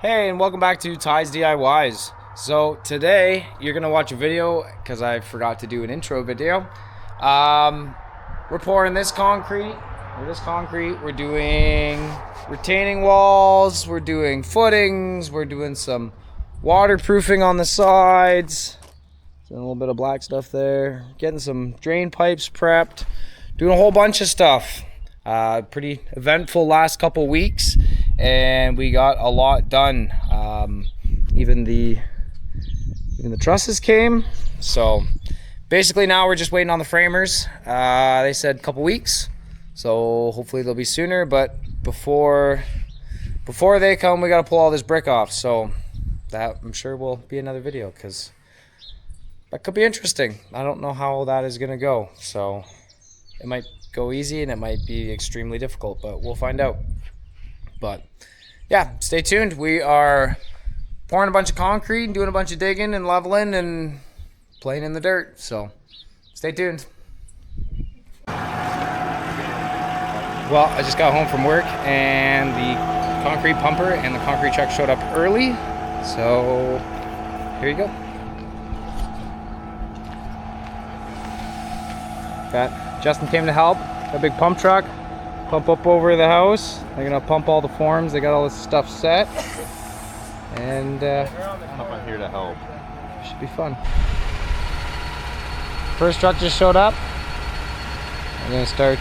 Hey, and welcome back to Ty's DIYs. So today you're gonna watch a video because I forgot to do an intro video. We're pouring this concrete. We're doing retaining walls. We're doing footings. We're doing some waterproofing on the sides. A little bit of black stuff there. Getting some drain pipes prepped. Doing a whole bunch of stuff. Pretty eventful last couple weeks. And we got a lot done. Even the trusses came. So basically now we're just waiting on the framers. They said a couple weeks, so hopefully they'll be sooner. But before they come, we got to pull all this brick off. So that I'm sure will be another video because that could be interesting. I don't know how that is gonna go. So it might go easy and it might be extremely difficult, but we'll find out. But yeah, stay tuned. We are pouring a bunch of concrete and doing a bunch of digging and leveling and playing in the dirt. So stay tuned. Well, I just got home from work and the concrete pumper and the concrete truck showed up early. So here you go. Justin came to help. A big pump truck. Pump up over the house. They're gonna pump all the forms. They got all this stuff set, and I don't know if I'm here to help. Should be fun. First truck just showed up. I'm gonna start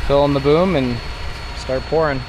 filling the boom and start pouring.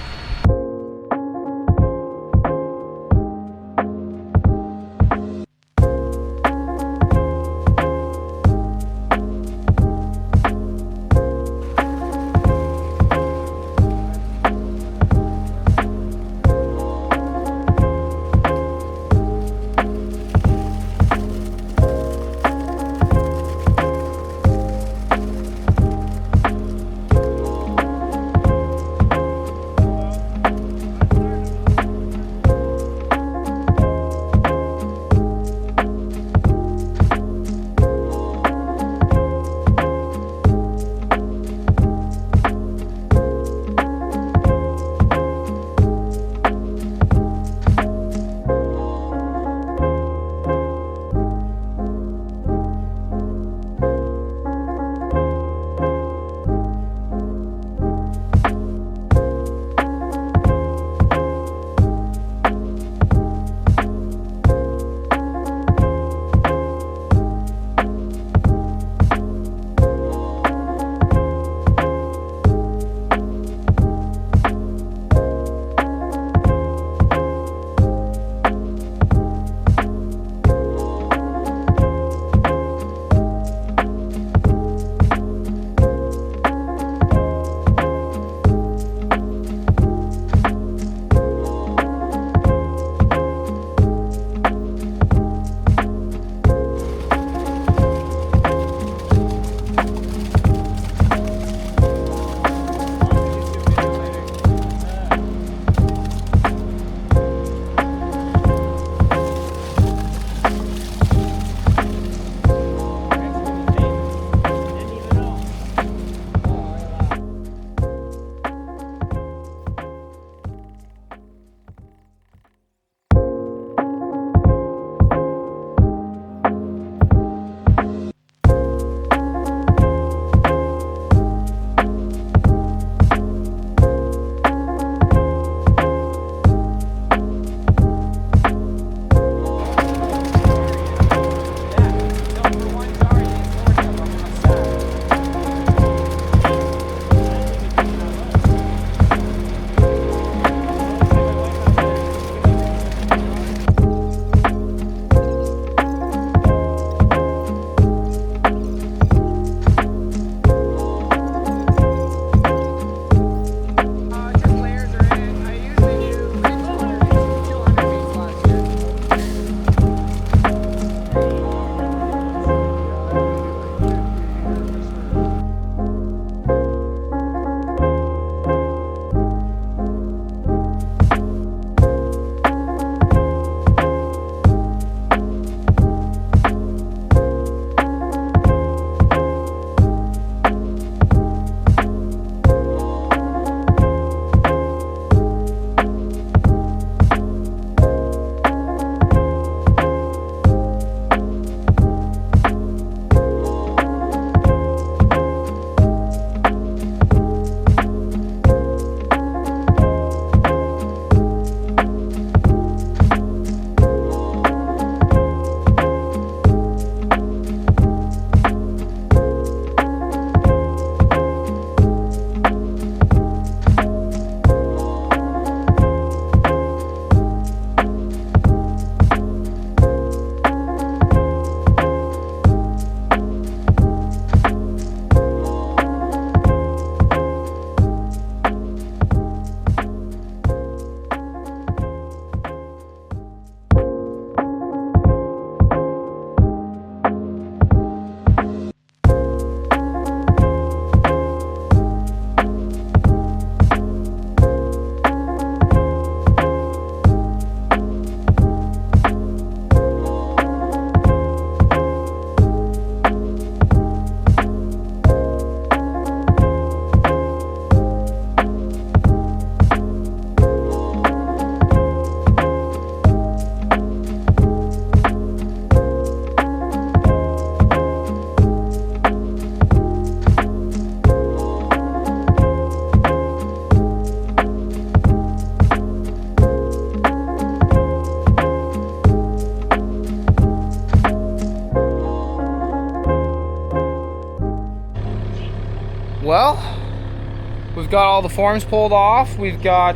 got all the forms pulled off. We've got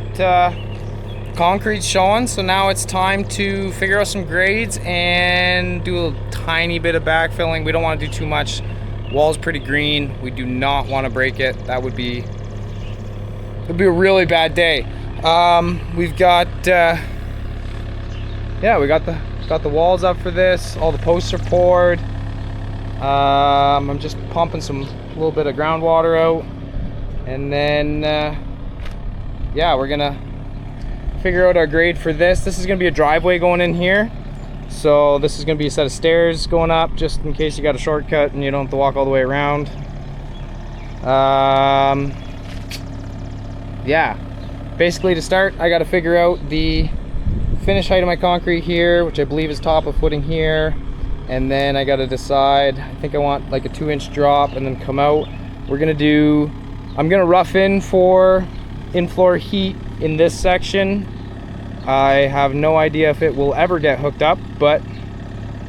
concrete showing, so now it's time to figure out some grades and do a tiny bit of backfilling. We don't want to do too much. Wall's pretty green. We do not want to break it. That would be a really bad day. We've got yeah, we got the walls up for this. All the posts are poured. I'm just pumping a little bit of groundwater out, and then yeah, we're gonna figure out our grade for this. This is gonna be a driveway going in here, so this is gonna be a set of stairs going up, just in case you got a shortcut and you don't have to walk all the way around. Yeah, basically to start, I got to figure out the finish height of my concrete here, which I believe is top of footing here, and then I got to decide. I think I want like a 2-inch drop and then come out. I'm gonna rough in for in-floor heat in this section. I have no idea if it will ever get hooked up, but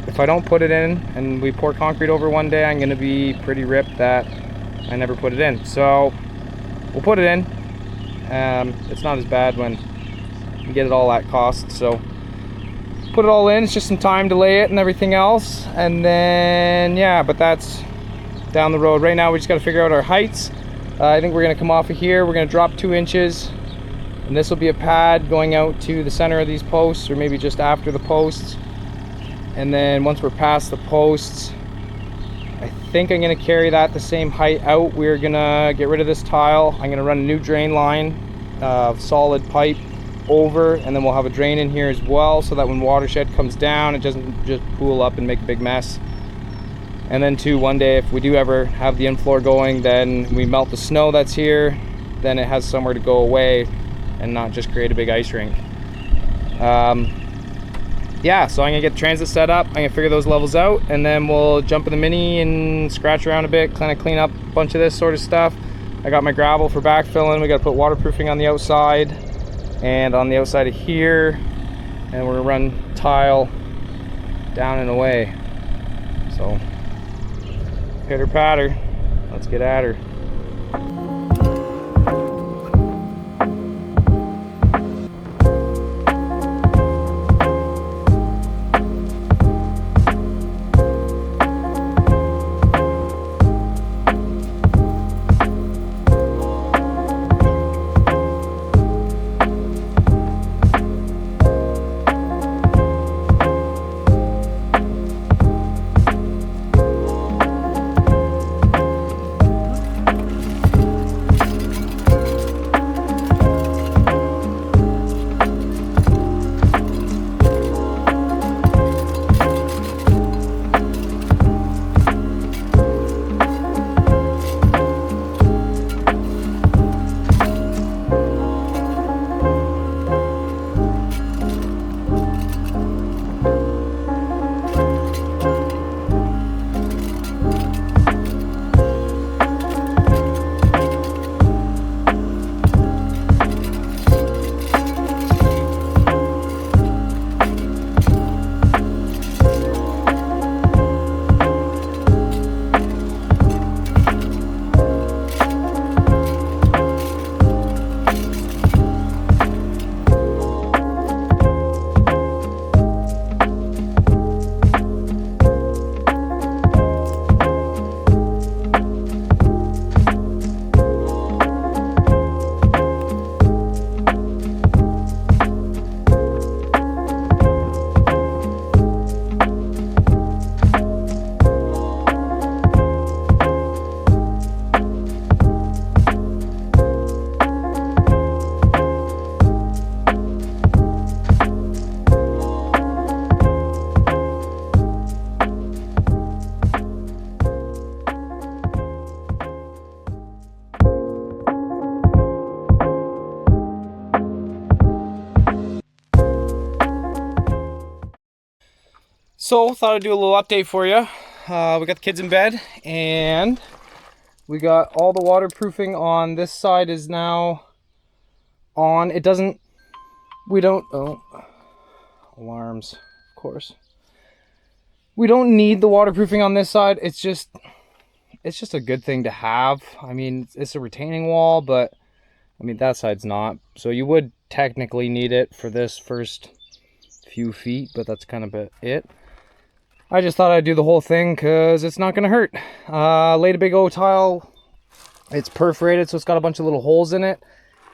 if I don't put it in and we pour concrete over one day, I'm gonna be pretty ripped that I never put it in. So we'll put it in. It's not as bad when you get it all at cost, so put it all in. It's just some time to lay it and everything else, and then yeah, but that's down the road. Right now we just got to figure out our heights. I think we're going to come off of here, we're going to drop 2 inches, and this will be a pad going out to the center of these posts, or maybe just after the posts. And then once we're past the posts, I think I'm going to carry that the same height out. We're going to get rid of this tile. I'm going to run a new drain line of solid pipe over, and then we'll have a drain in here as well, so that when watershed comes down, it doesn't just pool up and make a big mess. And then too, one day if we do ever have the in-floor going, then we melt the snow that's here, then it has somewhere to go away and not just create a big ice rink. Yeah, so I'm gonna get the transit set up, I'm gonna figure those levels out, and then we'll jump in the Mini and scratch around a bit, kind of clean up a bunch of this sort of stuff. I got my gravel for backfilling. We got to put waterproofing on the outside and on the outside of here, and we're gonna run tile down and away. So pitter patter, let's get at her. So thought I'd do a little update for you. We got the kids in bed, and we got all the waterproofing on this side is now on. It doesn't, we don't, oh, alarms, of course. We don't need the waterproofing on this side. It's just a good thing to have. I mean, it's a retaining wall, but I mean, that side's not. So you would technically need it for this first few feet, but that's kind of it. I just thought I'd do the whole thing because it's not going to hurt. Laid a big O tile. It's perforated, so it's got a bunch of little holes in it.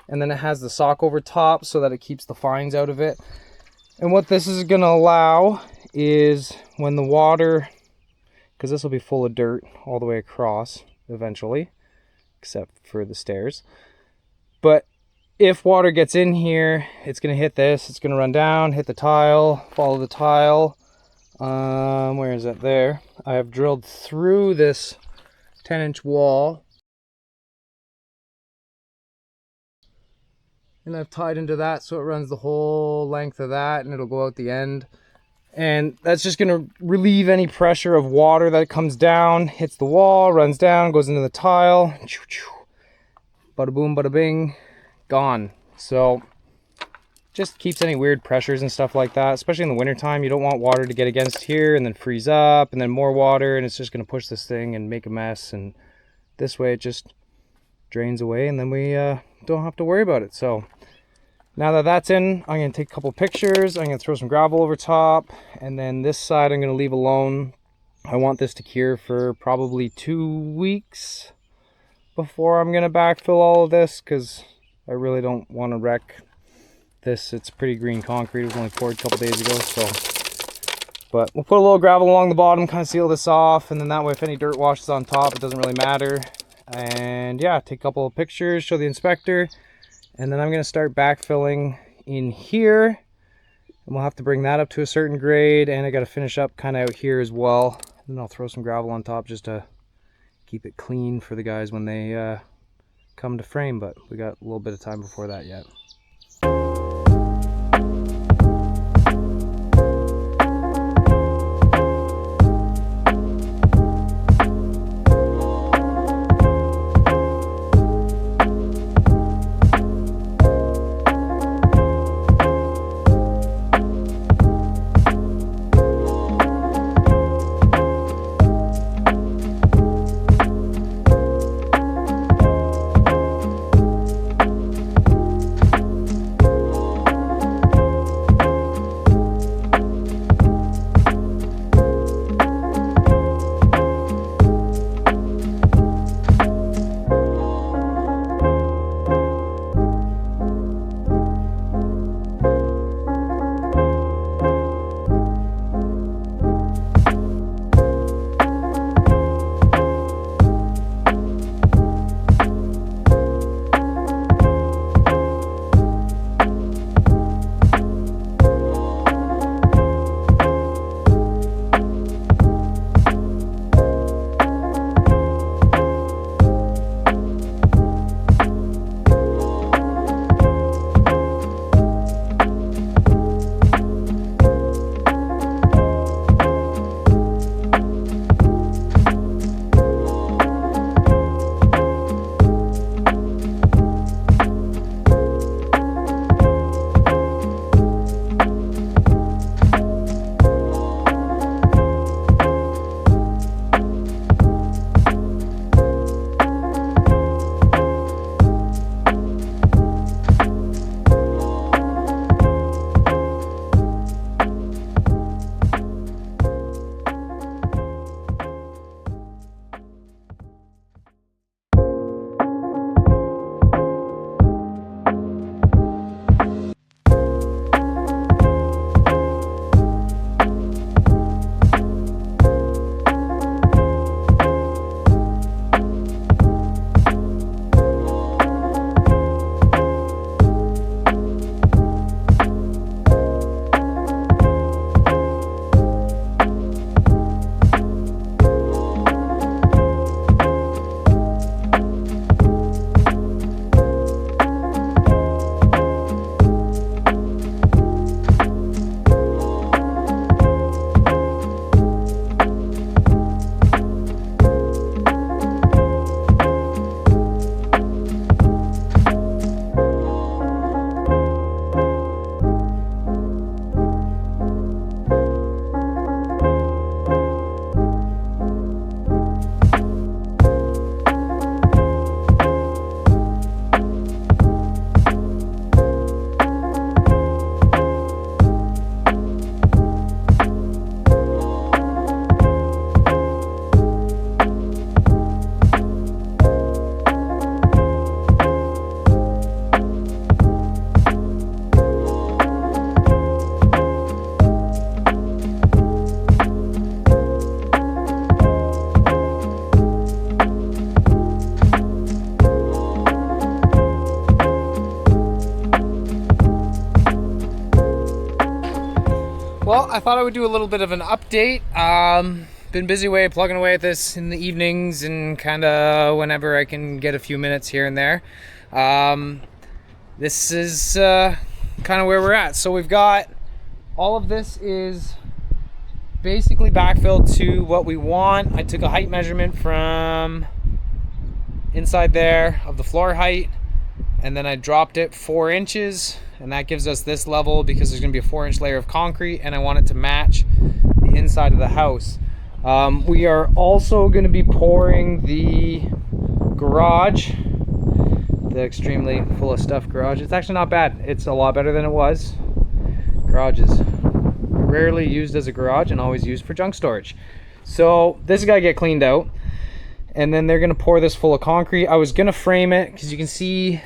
And then it has the sock over top so that it keeps the fines out of it. And what this is going to allow is when the water, because this will be full of dirt all the way across eventually, except for the stairs. But if water gets in here, it's going to hit this. It's going to run down, hit the tile, follow the tile. Where is it? There. I have drilled through this 10-inch wall. And I've tied into that so it runs the whole length of that, and it'll go out the end. And that's just going to relieve any pressure of water that comes down, hits the wall, runs down, goes into the tile. Bada boom, bada bing, gone. So just keeps any weird pressures and stuff like that, especially in the wintertime. You don't want water to get against here and then freeze up and then more water, and it's just going to push this thing and make a mess. And this way it just drains away, and then we don't have to worry about it. So now that that's in, I'm going to take a couple pictures. I'm going to throw some gravel over top, and then this side I'm going to leave alone. I want this to cure for probably 2 weeks before I'm going to backfill all of this, because I really don't want to wreck this. It's pretty green concrete. It was only poured a couple days ago. So, but we'll put a little gravel along the bottom, kind of seal this off, and then that way if any dirt washes on top, it doesn't really matter. And yeah, take a couple of pictures, show the inspector, and then I'm going to start backfilling in here, and we'll have to bring that up to a certain grade, and I got to finish up kind of out here as well. And then I'll throw some gravel on top just to keep it clean for the guys when they come to frame, but we got a little bit of time before that yet. Well, I thought I would do a little bit of an update. Been busy plugging away at this in the evenings and kind of whenever I can get a few minutes here and there. This is kind of where we're at. So we've got all of this is basically backfilled to what we want. I took a height measurement from inside there of the floor height, and then I dropped it 4 inches, and that gives us this level because there's going to be a 4-inch layer of concrete, and I want it to match the inside of the house. We are also going to be pouring the garage, the extremely full of stuff garage. It's actually not bad. It's a lot better than it was. Garage is rarely used as a garage and always used for junk storage. So this is got to get cleaned out, and then they're going to pour this full of concrete. I was going to frame it because you can see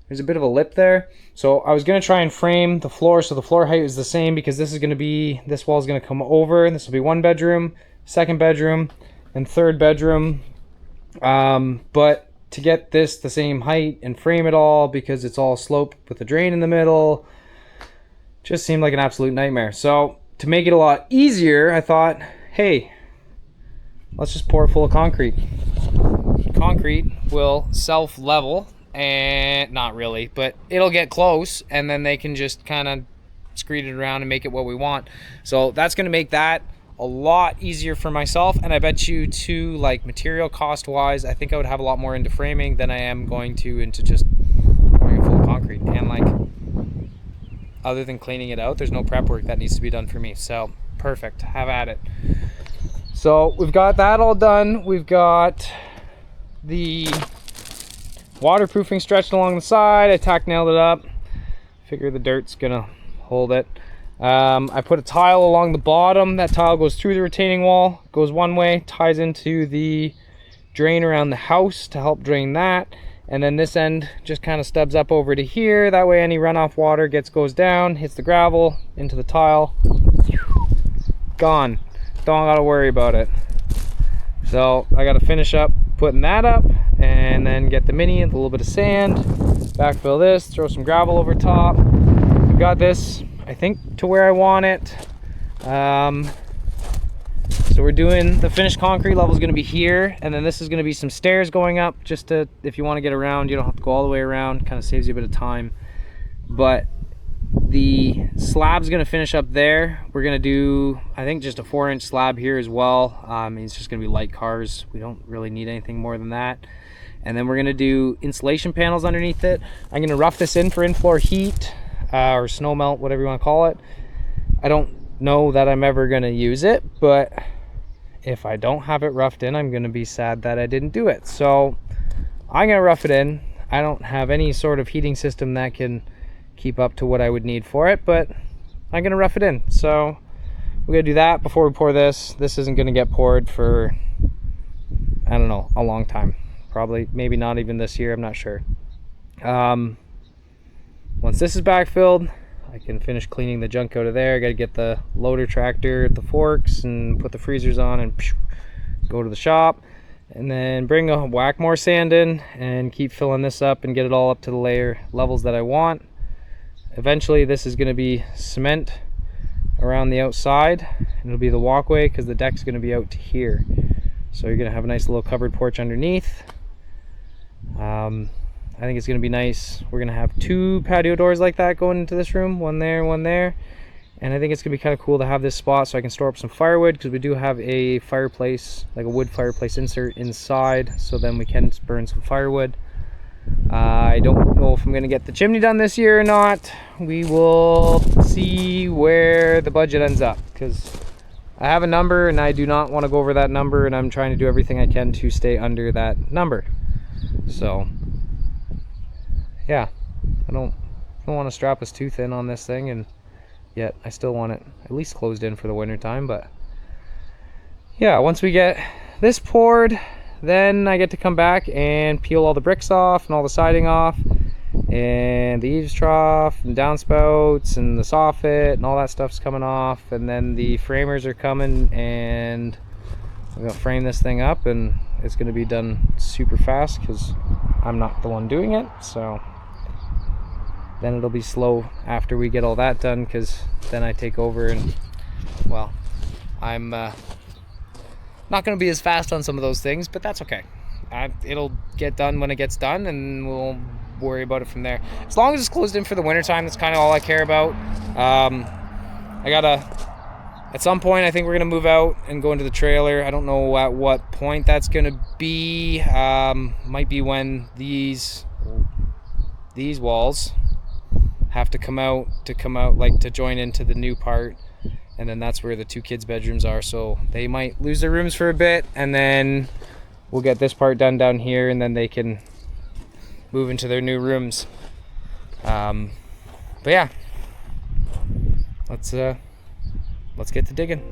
there's a bit of a lip there. So I was going to try and frame the floor so the floor height is the same, because this is going to be, this wall is going to come over. This will be 1 bedroom, 2nd bedroom, and 3rd bedroom. But to get this the same height and frame it all, because it's all sloped with a drain in the middle, just seemed like an absolute nightmare. So to make it a lot easier, I thought, hey, let's just pour it full of concrete. Concrete will self-level, and not really, but it'll get close, and then they can just kind of screed it around and make it what we want. So that's going to make that a lot easier for myself, and I bet you too, like material cost wise, I think I would have a lot more into framing than I am going to into just pouring it full of concrete. And like, other than cleaning it out, there's no prep work that needs to be done for me. So perfect, have at it. So we've got that all done. We've got the waterproofing stretched along the side. I tack nailed it up. Figure the dirt's gonna hold it. I put a tile along the bottom. That tile goes through the retaining wall, goes one way, ties into the drain around the house to help drain that. And then this end just kind of stubs up over to here. That way any runoff water goes down, hits the gravel, into the tile. Gone. Don't gotta worry about it. So I gotta finish up putting that up, and then get the mini with a little bit of sand, backfill this, throw some gravel over top. I've got this, I think, to where I want it. So we're doing the finished concrete level is going to be here, and then this is going to be some stairs going up, just to, if you want to get around, you don't have to go all the way around. Kind of saves you a bit of time. But the slab's going to finish up there. We're going to do, I think, just a 4-inch slab here as well. It's just going to be light cars. We don't really need anything more than that. And then we're going to do insulation panels underneath it. I'm going to rough this in for in-floor heat, or snow melt, whatever you want to call it. I don't know that I'm ever going to use it, but if I don't have it roughed in, I'm going to be sad that I didn't do it. So I'm going to rough it in. I don't have any sort of heating system that can keep up to what I would need for it, but I'm gonna rough it in. So we're gonna do that before we pour this. This isn't gonna get poured for, I don't know, a long time. Probably, maybe not even this year, I'm not sure. Once this is backfilled, I can finish cleaning the junk out of there. I gotta get the loader tractor, the forks, and put the freezers on, and go to the shop, and then bring a whack more sand in and keep filling this up and get it all up to the layer levels that I want. Eventually this is going to be cement around the outside, and it'll be the walkway because the deck's going to be out to here. So you're going to have a nice little covered porch underneath. I think it's going to be nice. We're going to have 2 patio doors like that going into this room, one there, one there. And I think it's going to be kind of cool to have this spot so I can store up some firewood, because we do have a fireplace, like a wood fireplace insert inside, so then we can burn some firewood. I don't know if I'm going to get the chimney done this year or not. We will see where the budget ends up, because I have a number and I do not want to go over that number, and I'm trying to do everything I can to stay under that number. So yeah, I don't want to strap us too thin on this thing, and yet I still want it at least closed in for the winter time. But yeah, once we get this poured, then I get to come back and peel all the bricks off and all the siding off, and the eaves trough and downspouts and the soffit and all that stuff's coming off, and then the framers are coming, and I'm gonna frame this thing up, and it's gonna be done super fast because I'm not the one doing it. So then it'll be slow after we get all that done, because then I take over and, well, I'm not going to be as fast on some of those things, but that's okay. It'll get done when it gets done, and we'll worry about it from there. As long as it's closed in for the winter time, that's kind of all I care about. At some point, I think we're gonna move out and go into the trailer. I don't know at what point that's gonna be. Might be when these walls have to come out like to join into the new part, and then that's where the 2 kids' bedrooms are. So they might lose their rooms for a bit, and then we'll get this part done down here, and then they can move into their new rooms. But yeah, let's get to digging.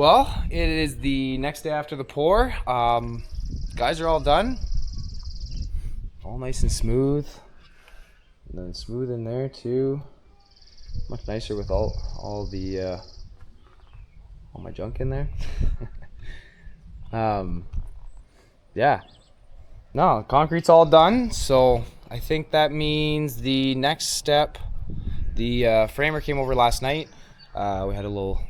Well, it is the next day after the pour. Guys are all done. All nice and smooth. And then smooth in there too. Much nicer with all my junk in there. Yeah. No, concrete's all done. So I think that means the next step. The framer came over last night. We had a little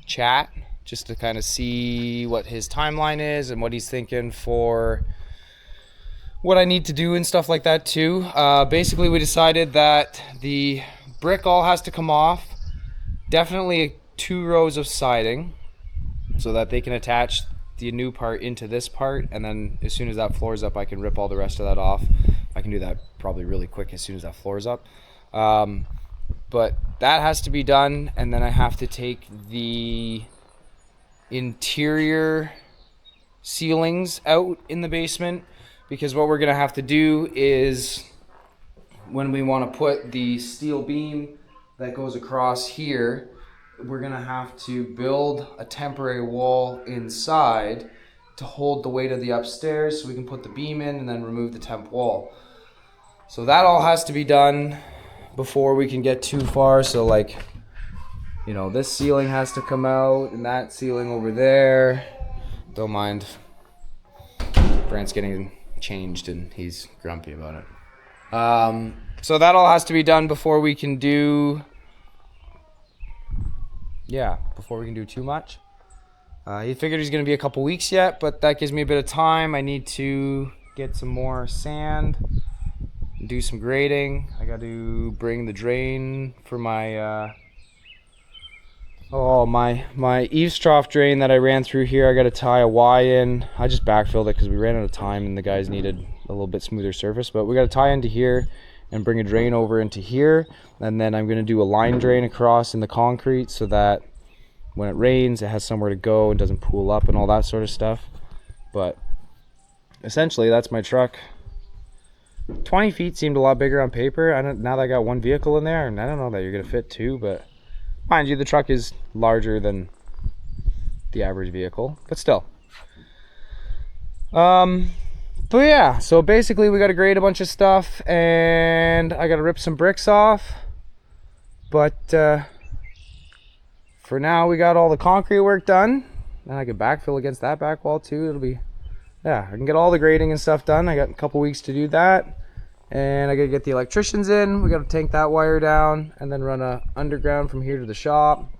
chat just to kind of see what his timeline is and what he's thinking for what I need to do and stuff like that too. Basically, we decided that the brick all has to come off. Definitely 2 rows of siding so that they can attach the new part into this part, and then as soon as that floor is up, I can rip all the rest of that off. I can do that probably really quick as soon as that floor is up. But that has to be done, and then I have to take the interior ceilings out in the basement, because what we're gonna have to do is when we want to put the steel beam that goes across here, we're gonna have to build a temporary wall inside to hold the weight of the upstairs so we can put the beam in and then remove the temp wall. So that all has to be done before we can get too far. So like, you know, this ceiling has to come out and that ceiling over there. Don't mind. Brant's getting changed and he's grumpy about it. So that all has to be done before we can do, before we can do too much. He figured he's gonna be a couple weeks yet, but that gives me a bit of time. I need to get some more sand, do some grading. I got to bring the drain for my my eaves trough drain that I ran through here. I got to tie a Y in. I just backfilled it because we ran out of time and the guys needed a little bit smoother surface, but we got to tie into here and bring a drain over into here, and then I'm going to do a line drain across in the concrete so that when it rains it has somewhere to go and doesn't pool up and all that sort of stuff. But essentially that's my truck. 20 feet seemed a lot bigger on paper. Now that I got one vehicle in there, and I don't know that you're gonna fit 2, but mind you, the truck is larger than the average vehicle, but still. But yeah, so basically we got to grade a bunch of stuff and I got to rip some bricks off. But for now we got all the concrete work done, and I can backfill against that back wall too. It'll be, I can get all the grading and stuff done. I got a couple weeks to do that. And I gotta get the electricians in. We gotta tank that wire down and then run a underground from here to the shop.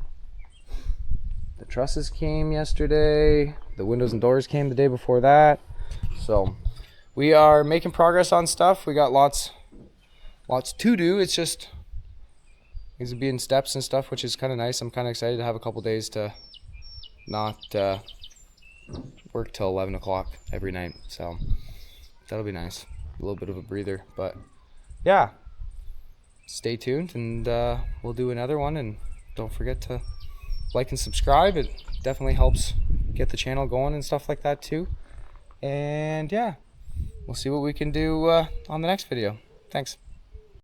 The trusses came yesterday. The windows and doors came the day before that. So we are making progress on stuff. We got lots to do. It's just these will be in steps and stuff, which is kind of nice. I'm kind of excited to have a couple days to not work till 11 o'clock every night. So that'll be nice. A little bit of a breather, but yeah, stay tuned and we'll do another one. And don't forget to like and subscribe. It definitely helps get the channel going and stuff like that too. And yeah, we'll see what we can do on the next video. Thanks.